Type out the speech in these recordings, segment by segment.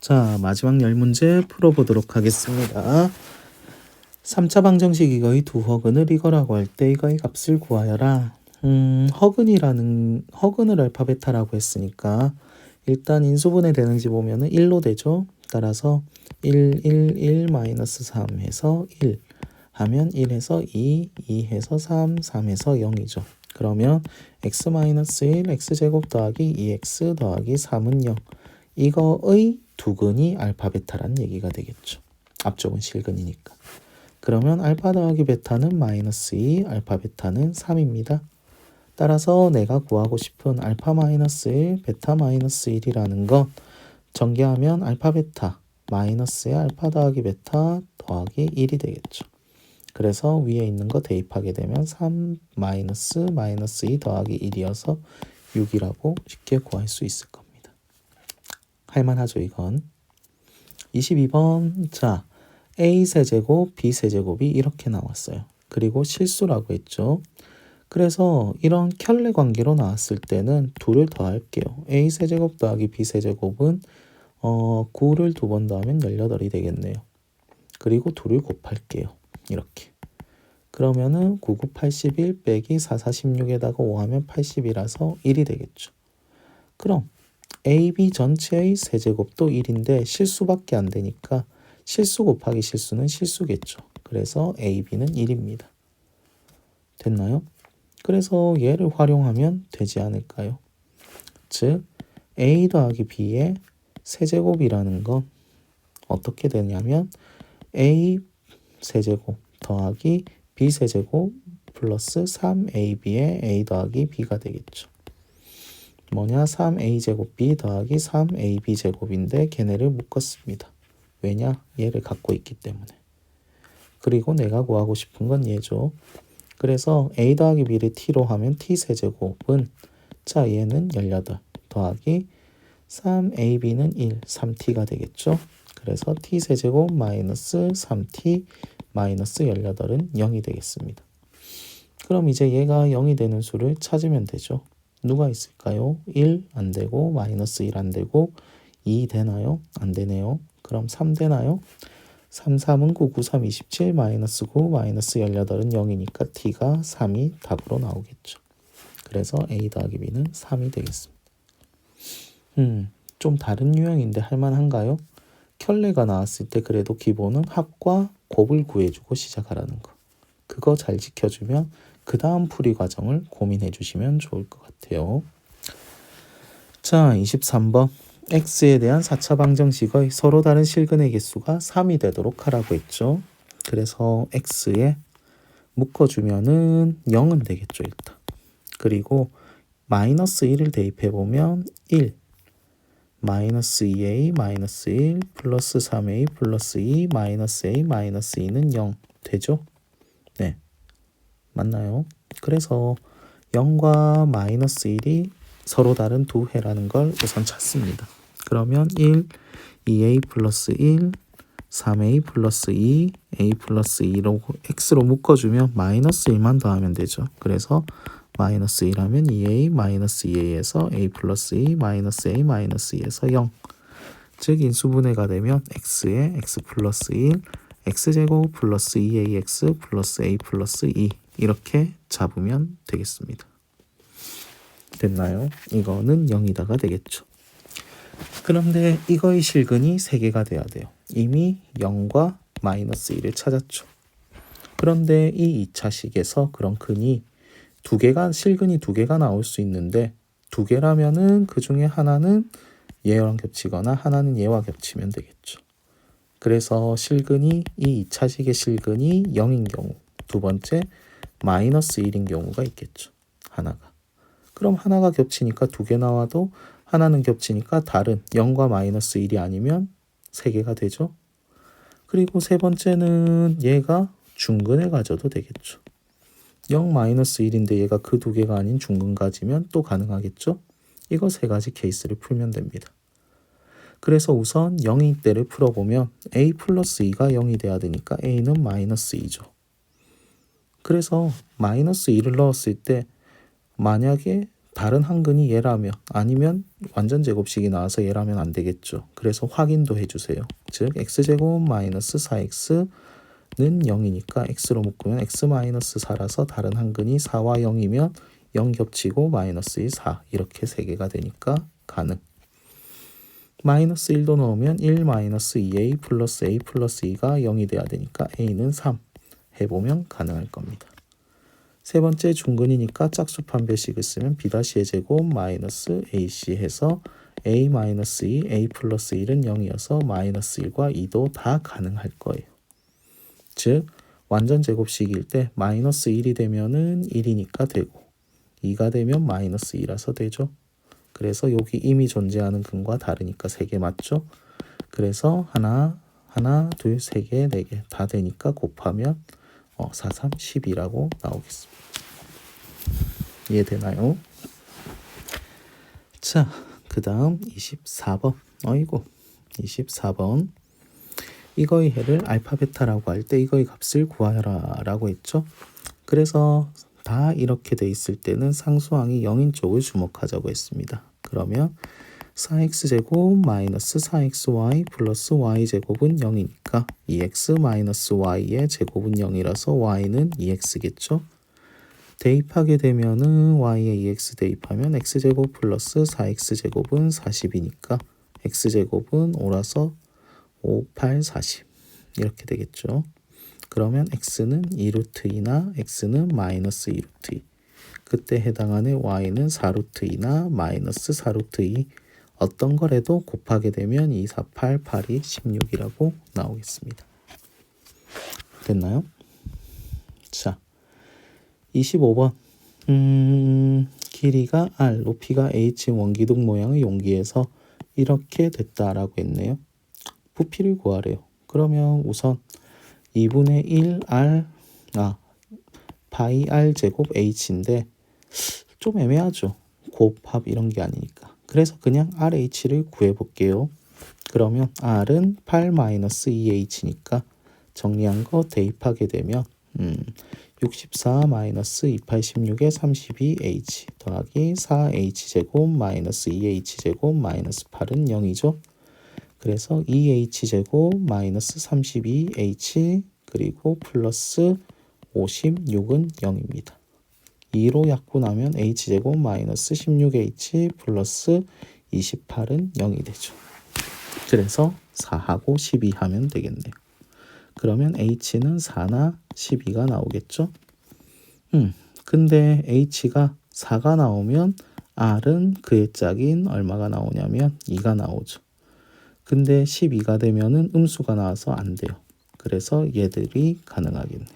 자, 마지막 10문제 풀어보도록 하겠습니다. 3차 방정식 이거의 두 허근을 이거라고 할 때 이거의 값을 구하여라. 허근을 알파 베타라고 했으니까 일단 인수분해 되는지 보면은 1로 되죠. 따라서 1, 1, 1 마이너스 3 해서 1 하면 1에서 2, 2 해서 3, 3 해서 0이죠. 그러면 x 마이너스 1, x제곱 더하기 2x 더하기 3은 0. 이거의 두근이 알파 베타라는 얘기가 되겠죠. 앞쪽은 실근이니까. 그러면 알파 더하기 베타는 마이너스 2, 알파 베타는 3입니다. 따라서 내가 구하고 싶은 알파 마이너스 1, 베타 마이너스 1이라는 건 전개하면 알파 베타 마이너스의 알파 더하기 베타 더하기 1이 되겠죠. 그래서 위에 있는 거 대입하게 되면 3 마이너스 2 더하기 1이어서 6이라고 쉽게 구할 수 있을 겁니다. 할만하죠 이건. 22번 자 a세제곱 b세제곱이 이렇게 나왔어요. 그리고 실수라고 했죠. 그래서 이런 켤레 관계로 나왔을 때는 2를 더할게요. a세제곱 더하기 b세제곱은 9를 2번 더하면 18이 되겠네요. 그리고 2를 곱할게요. 이렇게. 그러면은 9, 9, 81 빼기 4, 46에다가 5 하면 80이라서 1이 되겠죠. 그럼 AB 전체의 세제곱도 1인데 실수밖에 안 되니까 실수 곱하기 실수는 실수겠죠. 그래서 AB는 1입니다. 됐나요? 그래서 얘를 활용하면 되지 않을까요? 즉 A 더하기 B의 세제곱이라는 건 어떻게 되냐면 A 세제곱 더하기 B 세제곱 플러스 3AB의 A 더하기 B가 되겠죠. 뭐냐? 3a제곱 b 더하기 3ab제곱인데 걔네를 묶었습니다. 왜냐? 얘를 갖고 있기 때문에. 그리고 내가 구하고 싶은 건 얘죠. 그래서 a 더하기 b를 t로 하면 t세제곱은 자 얘는 18 더하기 3ab는 1, 3t가 되겠죠. 그래서 t세제곱 마이너스 3t 마이너스 18은 0이 되겠습니다. 그럼 이제 얘가 0이 되는 수를 찾으면 되죠. 누가 있을까요? 1 안 되고 마이너스 1 안 되고 2 되나요? 안 되네요. 그럼 3 되나요? 3, 3은 9, 9, 3, 27 마이너스 9 마이너스 18은 0이니까 t가 3이 답으로 나오겠죠. 그래서 a 더하기 b는 3이 되겠습니다. 좀 다른 유형인데 할만한가요? 켤레가 나왔을 때 그래도 기본은 합과 곱을 구해주고 시작하라는 거. 그거 잘 지켜주면 그 다음 풀이 과정을 고민해 주시면 좋을 것 같아요. 자, 23번. x에 대한 4차 방정식의 서로 다른 실근의 개수가 3이 되도록 하라고 했죠. 그래서 x에 묶어주면은 0은 되겠죠, 일단. 그리고 마이너스 1을 대입해보면 1, 마이너스 2a, 마이너스 1, 플러스 3a, 플러스 2, 마이너스 a, 마이너스 2는 0 되죠? 네. 맞나요? 그래서 0과 마이너스 1이 서로 다른 두 해라는 걸 우선 찾습니다. 그러면 1, 2a 플러스 1, 3a 플러스 2, a 플러스 2로 x로 묶어주면 마이너스 1만 더하면 되죠. 그래서 마이너스 1 하면 2a 마이너스 2a에서 a 플러스 2 마이너스 a 마이너스 2에서 0. 즉 인수분해가 되면 x에 x 플러스 1, x제곱 플러스 2ax 플러스 a 플러스 2 이렇게 잡으면 되겠습니다. 됐나요? 이거는 0이다가 되겠죠. 그런데 이거의 실근이 3개가 돼야 돼요. 이미 0과 마이너스 1을 찾았죠. 그런데 이 2차식에서 그런 근이 실근이 2개가 나올 수 있는데 2개라면은 그 중에 하나는 얘랑 겹치거나 하나는 얘와 겹치면 되겠죠. 그래서 실근이 이 2차식의 실근이 0인 경우, 두 번째 마이너스 1인 경우가 있겠죠. 하나가. 그럼 하나가 겹치니까 2개 나와도 하나는 겹치니까 다른 0과 마이너스 1이 아니면 3개가 되죠. 그리고 세 번째는 얘가 중근을 가져도 되겠죠. 0 마이너스 1인데 얘가 그 2개가 아닌 중근 가지면 또 가능하겠죠. 이거 3가지 케이스를 풀면 됩니다. 그래서 우선 0일 때를 풀어보면 a 플러스 2가 0이 돼야 되니까 a는 마이너스 2죠. 그래서 마이너스 2를 넣었을 때 만약에 다른 한근이 얘라면 아니면 완전 제곱식이 나와서 얘라면 안 되겠죠. 그래서 확인도 해주세요. 즉 x제곱 마이너스 4x는 0이니까 x로 묶으면 x 마이너스 4라서 다른 한근이 4와 0이면 0 겹치고 마이너스 2, 4 이렇게 3개가 되니까 가능. 마이너스 1도 넣으면 1 마이너스 2a 플러스 a 플러스 2가 0이 돼야 되니까 a는 3 해보면 가능할 겁니다. 세 번째 중근이니까 짝수 판별식을 쓰면 b-의 제곱 마이너스 ac 해서 a 마이너스 2, a 플러스 1은 0이어서 마이너스 1과 2도 다 가능할 거예요. 즉 완전 제곱식일 때 마이너스 1이 되면은 1이니까 되고 2가 되면 마이너스 2라서 되죠. 그래서 여기 이미 존재하는 근과 다르니까 3개 맞죠? 그래서 하나, 둘, 3개, 4개 다 되니까 곱하면 4, 3, 12라고 나오겠습니다. 이해되나요? 자, 그 다음 24번. 어이구, 24번. 이거의 해를 알파 베타라고 할 때 이거의 값을 구하라 라고 했죠. 그래서 다 이렇게 돼 있을 때는 상수항이 0인 쪽을 주목하자고 했습니다. 그러면 4x제곱 마이너스 4xy 플러스 y제곱은 0이니까 2x 마이너스 y의 제곱은 0이라서 y는 2x겠죠. 대입하게 되면은 y에 2x 대입하면 x제곱 플러스 4x제곱은 40이니까 x제곱은 5라서 5, 8, 40 이렇게 되겠죠. 그러면 x는 2루트 2나 x는 마이너스 2루트 2 그때 해당하는 y는 4루트 2나 마이너스 4루트 2 어떤 거라도 곱하게 되면 2, 4, 8, 8이 16이라고 나오겠습니다. 됐나요? 자, 25번 길이가 r, 높이가 h 원기둥 모양의 용기에서 이렇게 됐다라고 했네요. 부피를 구하래요. 그러면 우선 2분의 1r 파이 r 제곱 h인데 좀 애매하죠. 곱합 이런 게 아니니까. 그래서 그냥 RH를 구해볼게요. 그러면 R은 8-2H니까 정리한 거 대입하게 되면 64-286에 32H 더하기 4H제곱 마이너스 2H제곱 마이너스 8은 0이죠. 그래서 2H제곱 마이너스 32H 그리고 플러스 56은 0입니다. 2로 약분하면 h제곱 마이너스 16h 플러스 28은 0이 되죠. 그래서 4하고 12 하면 되겠네요. 그러면 h는 4나 12가 나오겠죠. 근데 h가 4가 나오면 r은 그의 짝인 얼마가 나오냐면 2가 나오죠. 근데 12가 되면은 음수가 나와서 안 돼요. 그래서 얘들이 가능하겠네요.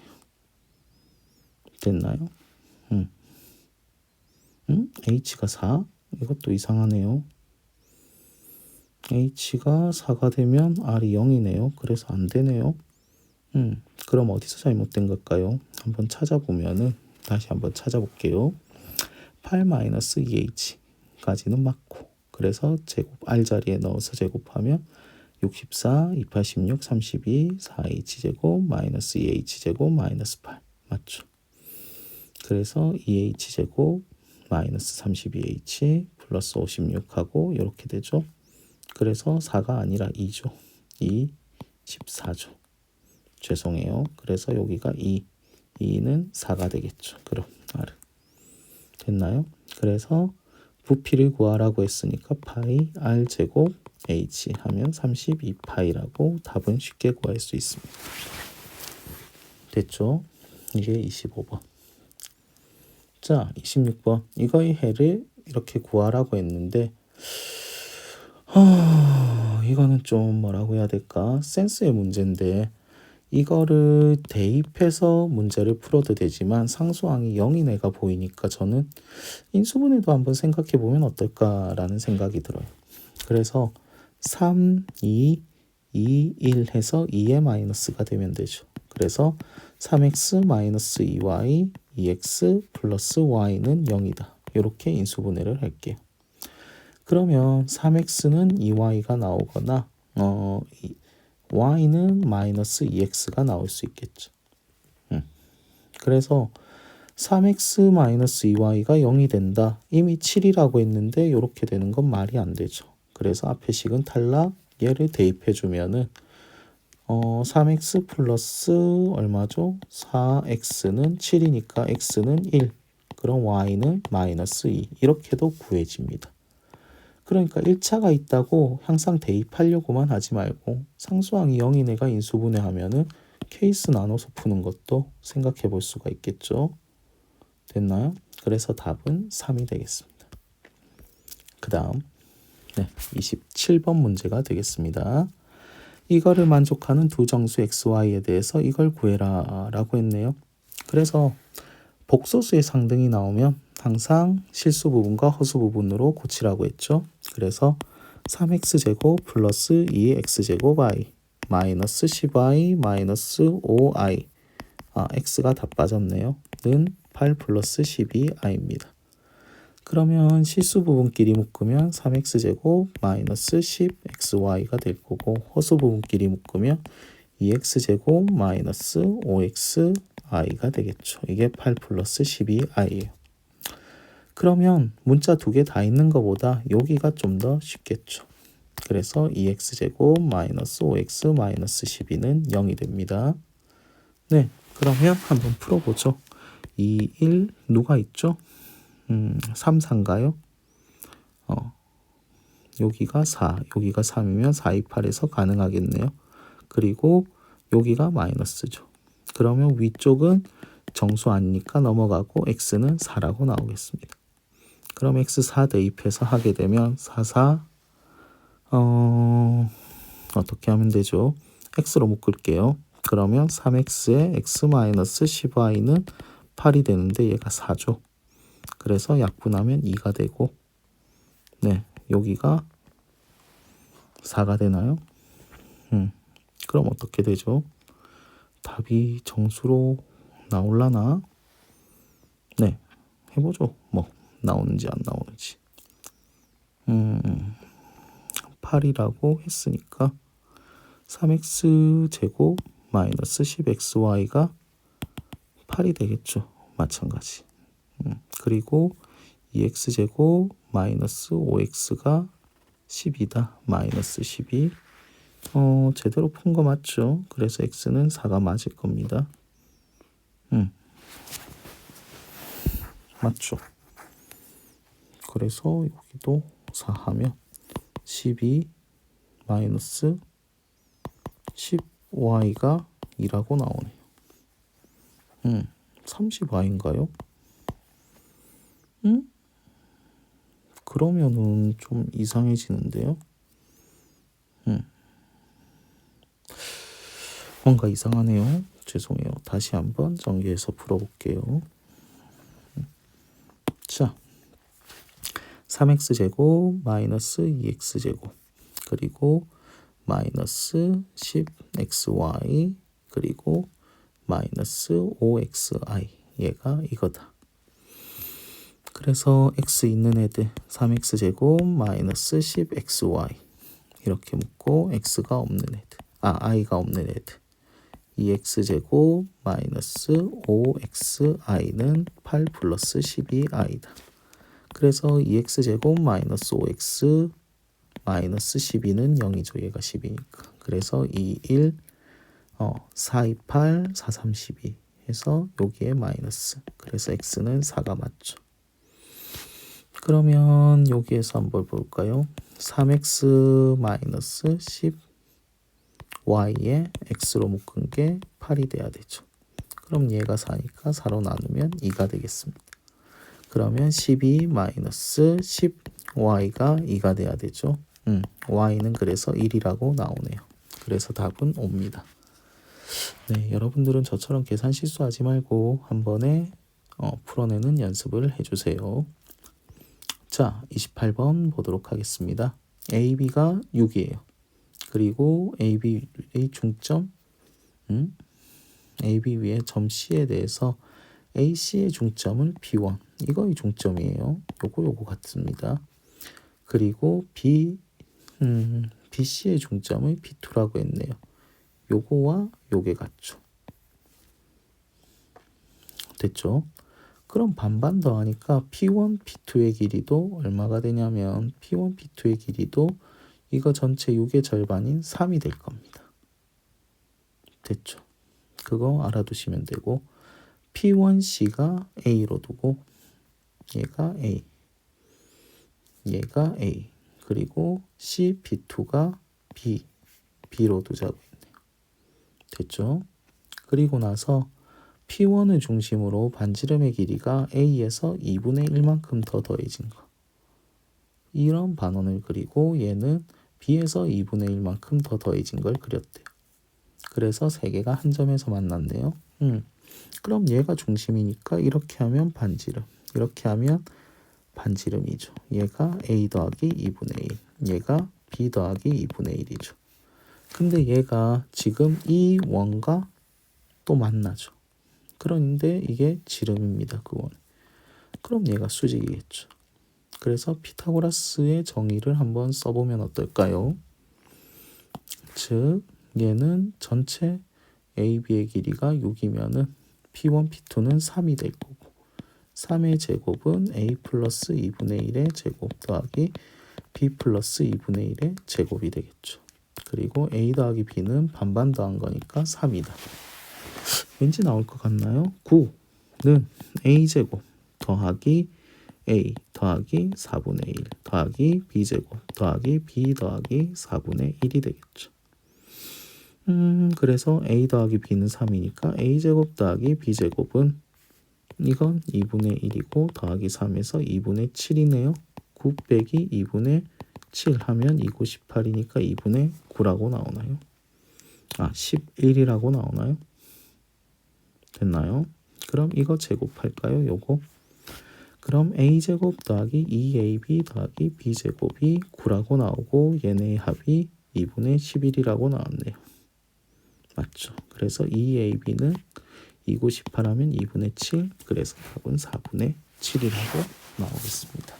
됐나요? h가 4? 이것도 이상하네요. h가 4가 되면 r이 0이네요. 그래서 안 되네요. 그럼 어디서 잘못된 걸까요? 한번 찾아보면은 다시 한번 찾아볼게요. 8-2h까지는 맞고 그래서 제곱 r 자리에 넣어서 제곱하면 64, 286, 32, 4h제곱 마이너스 2h제곱 마이너스 8 맞죠? 그래서 2h제곱 마이너스 32h 플러스 56하고 이렇게 되죠. 그래서 4가 아니라 2죠. 2, 14죠. 죄송해요. 그래서 여기가 2는 4가 되겠죠. 그럼 R은 됐나요? 그래서 부피를 구하라고 했으니까 파이 R 제곱 H 하면 32파이라고 답은 쉽게 구할 수 있습니다. 됐죠? 이게 25번. 자, 26번. 이거의 해를 이렇게 구하라고 했는데 이거는 좀 뭐라고 해야 될까? 센스의 문제인데 이거를 대입해서 문제를 풀어도 되지만 상수항이 0인 애가 보이니까 저는 인수분해도 한번 생각해 보면 어떨까라는 생각이 들어요. 그래서 3, 2, 2, 1 해서 2의 마이너스가 되면 되죠. 그래서 3x 마이너스 2y 2x 플러스 y는 0이다. 이렇게 인수분해를 할게요. 그러면 3x는 2y가 나오거나 y는 마이너스 2x가 나올 수 있겠죠. 그래서 3x-2y가 0이 된다. 이미 7이라고 했는데 이렇게 되는 건 말이 안 되죠. 그래서 앞에 식은 탈락. 얘를 대입해 주면은 3x 플러스 얼마죠? 4x는 7이니까 x는 1. 그럼 y는 마이너스 2. 이렇게도 구해집니다. 그러니까 1차가 있다고 항상 대입하려고만 하지 말고 상수항이 0인 애가 인수분해하면은 케이스 나눠서 푸는 것도 생각해 볼 수가 있겠죠. 됐나요? 그래서 답은 3이 되겠습니다. 그 다음 27번 문제가 되겠습니다. 이거를 만족하는 두 정수 xy에 대해서 이걸 구해라 라고 했네요. 그래서 복소수의 상등이 나오면 항상 실수 부분과 허수 부분으로 고치라고 했죠. 그래서 3x제곱 플러스 2x제곱 y 마이너스 10y 마이너스 5i x가 다 빠졌네요. 는 8 플러스 12i입니다. 그러면 실수 부분끼리 묶으면 3x제곱 마이너스 10xy가 될 거고 허수 부분끼리 묶으면 2x제곱 마이너스 5xi가 되겠죠. 이게 8 플러스 12i예요. 그러면 문자 두 개 다 있는 것보다 여기가 좀 더 쉽겠죠. 그래서 2x제곱 마이너스 5x 마이너스 12는 0이 됩니다. 네, 그러면 한번 풀어보죠. 2, 1 누가 있죠? 3, 4인가요? 여기가 4, 여기가 3이면 4, 2, 8에서 가능하겠네요. 그리고 여기가 마이너스죠. 그러면 위쪽은 정수 아니니까 넘어가고 x는 4라고 나오겠습니다. 그럼 x4 대입해서 하게 되면 4, 4 어떻게 하면 되죠? x로 묶을게요. 그러면 3x에 x-10y는 8이 되는데 얘가 4죠. 그래서 약분하면 2가 되고 네, 여기가 4가 되나요? 그럼 어떻게 되죠? 답이 정수로 나올라나? 네, 해보죠. 뭐 나오는지 안 나오는지. 8이라고 했으니까 3x 제곱 마이너스 10xy가 8이 되겠죠. 마찬가지. 그리고 2x 제곱 마이너스 5x가 10이다. 마이너스 12. 제대로 푼 거 맞죠? 그래서 x는 4가 맞을 겁니다. 맞죠? 그래서 여기도 4 하면 12 마이너스 10y가 2라고 나오네요. 30y인가요? 그러면은 좀 이상해지는데요. 뭔가 이상하네요. 죄송해요. 다시 한번 전개해서 풀어볼게요. 자, 3x제곱 마이너스 2x제곱 그리고 마이너스 10xy 그리고 마이너스 5xi 얘가 이거다. 그래서 x 있는 애들 3x제곱 마이너스 10xy 이렇게 묶고 x가 없는 애들 i가 없는 애들 2x제곱 마이너스 5xi는 8 플러스 12i다. 그래서 2x제곱 마이너스 5x 마이너스 12는 0이죠. 얘가 10이니까. 그래서 2, 1, 4, 2, 8, 4, 3, 12 해서 여기에 마이너스. 그래서 x는 4가 맞죠. 그러면 여기에서 한번 볼까요? 3x 마이너스 10y에 x로 묶은 게 8이 돼야 되죠. 그럼 얘가 4니까 4로 나누면 2가 되겠습니다. 그러면 12 마이너스 10y가 2가 돼야 되죠. y는 그래서 1이라고 나오네요. 그래서 답은 5입니다. 네, 여러분들은 저처럼 계산 실수하지 말고 한 번에 풀어내는 연습을 해주세요. 자, 28번 보도록 하겠습니다. AB가 6이에요. 그리고 AB의 중점, AB 위에 점 C에 대해서 AC의 중점을 B1, 이거의 중점이에요. 요거 같습니다. 그리고 BC의 중점을 B2라고 했네요. 요거와 요게 같죠. 됐죠? 그럼 반반 더하니까 P1, P2의 길이도 얼마가 되냐면 P1, P2의 길이도 이거 전체 6의 절반인 3이 될 겁니다. 됐죠? 그거 알아두시면 되고 P1C가 A로 두고 얘가 A, 얘가 A, 그리고 C, P2가 B, B로 두자고 했네요. 됐죠? 그리고 나서 P1을 중심으로 반지름의 길이가 A에서 2분의 1만큼 더 더해진 거. 이런 반원을 그리고 얘는 B에서 2분의 1만큼 더 더해진 걸 그렸대요. 그래서 세 개가 한 점에서 만났네요. 그럼 얘가 중심이니까 이렇게 하면 반지름, 이렇게 하면 반지름이죠. 얘가 A 더하기 2분의 1, 얘가 B 더하기 2분의 1이죠. 근데 얘가 지금 이 원과 또 만나죠. 그런데 이게 지름입니다. 그 원. 그럼 얘가 수직이겠죠. 그래서 피타고라스의 정의를 한번 써보면 어떨까요? 즉 얘는 전체 AB의 길이가 6이면은 P1, P2는 3이 될 거고 3의 제곱은 A 플러스 2분의 1의 제곱 더하기 B 플러스 2분의 1의 제곱이 되겠죠. 그리고 A 더하기 B는 반반 더한 거니까 3이다. 왠지 나올 것 같나요? 9는 A제곱 더하기 A 더하기 4분의 1 더하기 B제곱 더하기 B 더하기 4분의 1이 되겠죠. 그래서 A 더하기 B는 3이니까 A제곱 더하기 B제곱은 이건 2분의 1이고 더하기 3에서 2분의 7이네요. 9 빼기 2분의 7 하면 2, 9, 18이니까 2분의 9라고 나오나요? 11이라고 나오나요? 됐나요? 그럼 이거 제곱할까요? 요거. 그럼 A제곱 더하기 2AB 더하기 B제곱이 9라고 나오고 얘네의 합이 2분의 11이라고 나왔네요. 맞죠? 그래서 2AB는 2, 9, 18 하면 2분의 7, 그래서 답은 4분의 7이라고 나오겠습니다.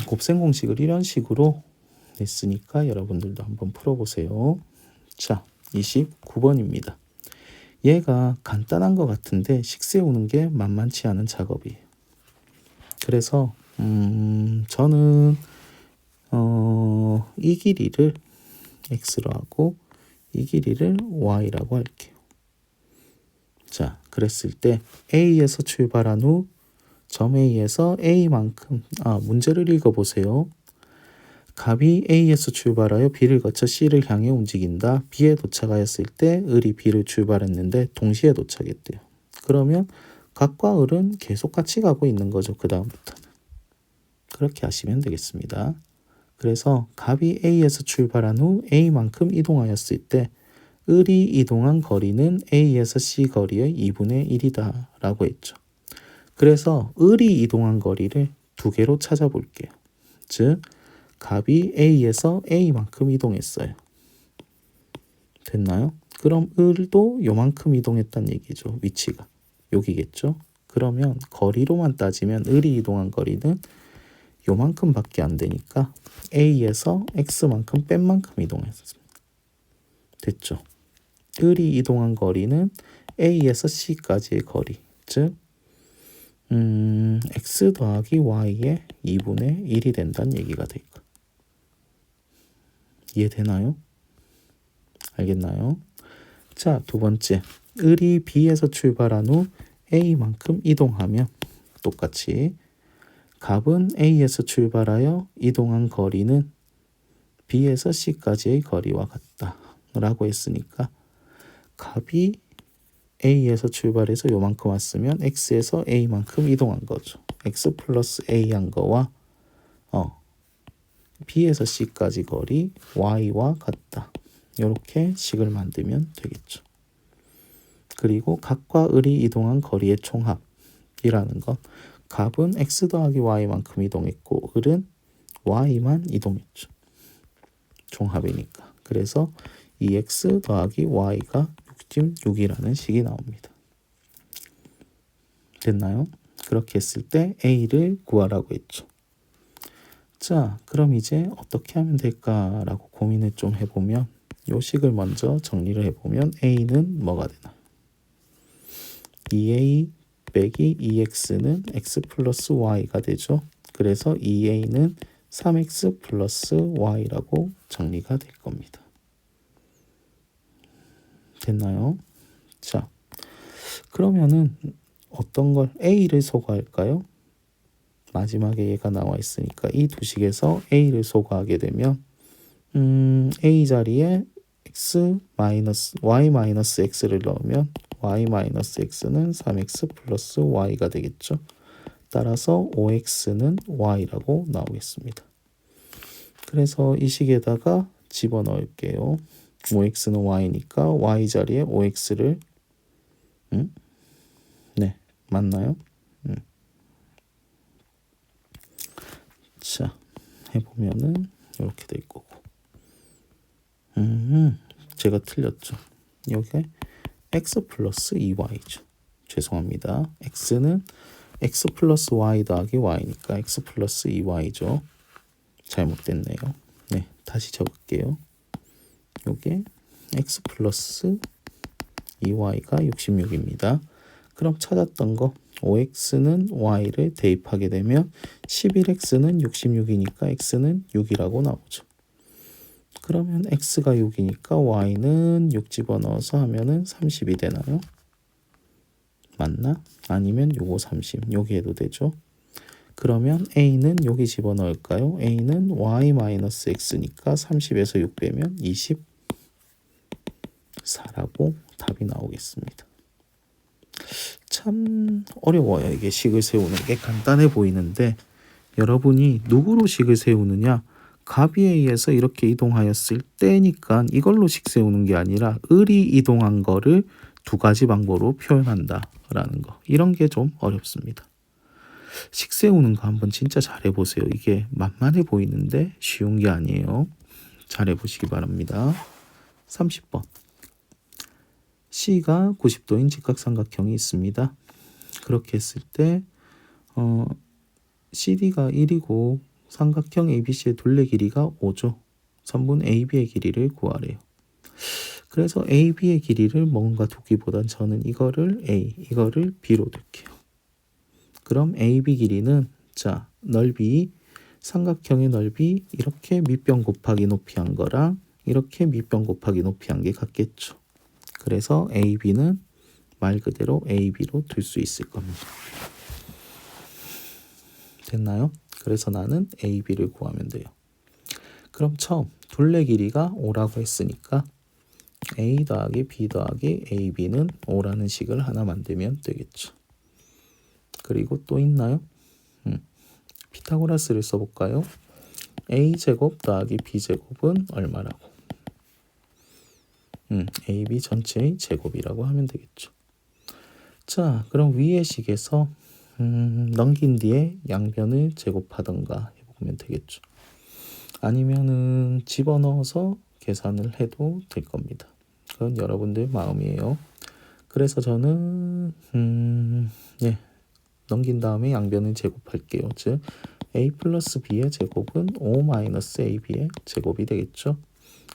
곱셈 공식을 이런 식으로 냈으니까 여러분들도 한번 풀어보세요. 자, 29번입니다. 얘가 간단한 것 같은데 식 세우는 게 만만치 않은 작업이에요. 그래서 저는 이 길이를 x로 하고 이 길이를 y라고 할게요. 자, 그랬을 때 A에서 출발한 후 점 A에서 A만큼 문제를 읽어보세요. 값이 A에서 출발하여 B를 거쳐 C를 향해 움직인다. B에 도착하였을 때 을이 B를 출발했는데 동시에 도착했대요. 그러면 값과 을은 계속 같이 가고 있는 거죠. 그 다음부터는. 그렇게 하시면 되겠습니다. 그래서 값이 A에서 출발한 후 A만큼 이동하였을 때 을이 이동한 거리는 A에서 C 거리의 2분의 1이다 라고 했죠. 그래서 을이 이동한 거리를 두 개로 찾아볼게요. 즉 값이 A에서 A만큼 이동했어요. 됐나요? 그럼 을도 요만큼 이동했다는 얘기죠. 위치가 여기겠죠. 그러면 거리로만 따지면 을이 이동한 거리는 요만큼 밖에 안 되니까 A에서 X만큼 뺀 만큼 이동했습니다. 됐죠? 을이 이동한 거리는 A에서 C까지의 거리, 즉 X 더하기 Y의 2분의 1이 된다는 얘기가 될까? 이해되나요? 알겠나요? 자, 두 번째. 을이 B에서 출발한 후 A만큼 이동하면 똑같이 값은 A에서 출발하여 이동한 거리는 B에서 C까지의 거리와 같다 라고 했으니까 값이 A에서 출발해서 요만큼 왔으면 X에서 A만큼 이동한 거죠. X 플러스 A 한 거와 B에서 C까지 거리 Y와 같다. 이렇게 식을 만들면 되겠죠. 그리고 값과 을이 이동한 거리의 총합이라는 건 값은 X 더하기 Y만큼 이동했고 을은 Y만 이동했죠. 종합이니까. 그래서 2X 더하기 Y가 6이라는 식이 나옵니다. 됐나요? 그렇게 했을 때 A를 구하라고 했죠. 자, 그럼 이제 어떻게 하면 될까라고 고민을 좀 해보면 요 식을 먼저 정리를 해보면 A는 뭐가 되나요? 2a 빼기 2x는 x 플러스 y가 되죠. 그래서 2a는 3x 플러스 y라고 정리가 될 겁니다. 됐나요? 자, 그러면은 어떤 걸 a를 소거할까요? 마지막에 얘가 나와 있으니까 이 두 식에서 a를 소거하게 되면 a 자리에 x 마이너스 y 마이너스 x를 넣으면 y 마이너스 x는 3x 플러스 y가 되겠죠. 따라서 5x는 y라고 나오겠습니다. 그래서 이 식에다가 집어넣을게요. 5x는 y니까 y 자리에 5x를 네, 맞나요? 자, 해보면은 이렇게 될 거고. 제가 틀렸죠. 여기 x 플러스 2y죠. 죄송합니다. x는 x 플러스 y 더하기 y니까 x 플러스 2y죠. 잘못됐네요. 네, 다시 적을게요. 요게 x 플러스 2y가 66입니다. 그럼 찾았던 거 5x는 y를 대입하게 되면 11x는 66이니까 x는 6이라고 나오죠. 그러면 x가 6이니까 y는 6 집어넣어서 하면은 30이 되나요? 맞나? 아니면 요거 30, 여기 해도 되죠. 그러면 a는 여기 집어넣을까요? a는 y-x니까 30에서 6 빼면 24라고 답이 나오겠습니다. 참 어려워요. 이게 식을 세우는 게 간단해 보이는데 여러분이 누구로 식을 세우느냐, 값에 의해서 이렇게 이동하였을 때니까 이걸로 식 세우는 게 아니라 을이 이동한 거를 두 가지 방법으로 표현한다라는 거, 이런 게 좀 어렵습니다. 식 세우는 거 한번 진짜 잘해보세요. 이게 만만해 보이는데 쉬운 게 아니에요. 잘해보시기 바랍니다. 30번. C가 90도인 직각삼각형이 있습니다. 그렇게 했을 때 CD가 1이고 삼각형 ABC의 둘레 길이가 5죠. 선분 AB의 길이를 구하래요. 그래서 AB의 길이를 뭔가 두기보단 저는 이거를 A, 이거를 B로 둘게요. 그럼 AB 길이는 자, 넓이, 삼각형의 넓이 이렇게 밑변 곱하기 높이 한 거랑 이렇게 밑변 곱하기 높이 한 게 같겠죠. 그래서 AB는 말 그대로 AB로 둘 수 있을 겁니다. 됐나요? 그래서 나는 AB를 구하면 돼요. 그럼 처음 둘레 길이가 5라고 했으니까 A 더하기 B 더하기 AB는 5라는 식을 하나 만들면 되겠죠. 그리고 또 있나요? 피타고라스를 써볼까요? A제곱 더하기 B제곱은 얼마라고? AB 전체의 제곱이라고 하면 되겠죠. 자, 그럼 위의 식에서 넘긴 뒤에 양변을 제곱하던가 해보면 되겠죠. 아니면은 집어넣어서 계산을 해도 될 겁니다. 그건 여러분들 마음이에요. 그래서 저는 넘긴 다음에 양변을 제곱할게요. 즉 A 플러스 B의 제곱은 5 마이너스 AB의 제곱이 되겠죠.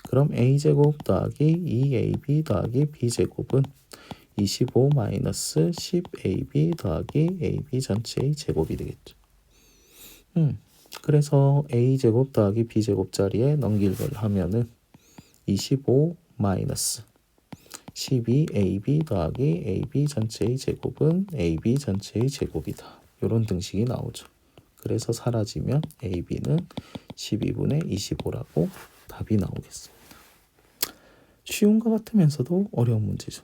그럼 A제곱 더하기 2AB 더하기 B제곱은 25 마이너스 10AB 더하기 AB 전체의 제곱이 되겠죠. 그래서 A제곱 더하기 B제곱 자리에 넘길 걸 하면은 25 마이너스 12AB 더하기 AB 전체의 제곱은 AB 전체의 제곱이다. 이런 등식이 나오죠. 그래서 사라지면 AB는 12분의 25라고 답이 나오겠습니다. 쉬운 것 같으면서도 어려운 문제죠.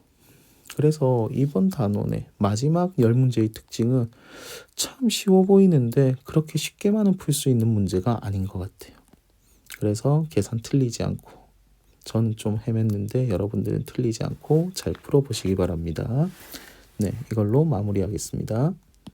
그래서 이번 단원의 마지막 10문제의 특징은 참 쉬워 보이는데 그렇게 쉽게만은 풀 수 있는 문제가 아닌 것 같아요. 그래서 계산 틀리지 않고, 저는 좀 헤맸는데 여러분들은 틀리지 않고 잘 풀어보시기 바랍니다. 네, 이걸로 마무리하겠습니다.